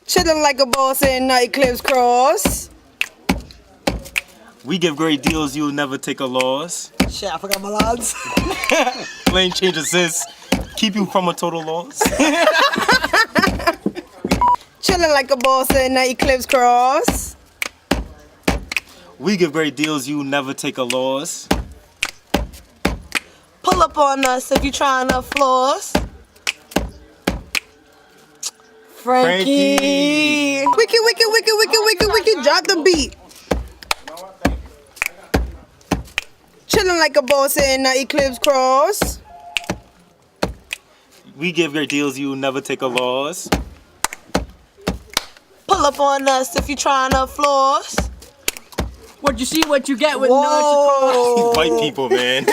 Chilling like a boss in Eclipse cross. We give great deals, you'll never take a loss. Shit, I forgot my lines. Lane change assists, keep you from a total loss. Chilling like a boss in Eclipse cross. We give great deals, you'll never take a loss. Pull up on us if you trying to floss. Frankie. Wicked, wicked, wicked, wicked, wicked, wicked. Drop the beat. Chilling like a boss in Eclipse cross. We give great deals, you'll never take a loss. Pull up on us if you trying to floss. What you see, what you get with Whoa. no extra cost. White people, man.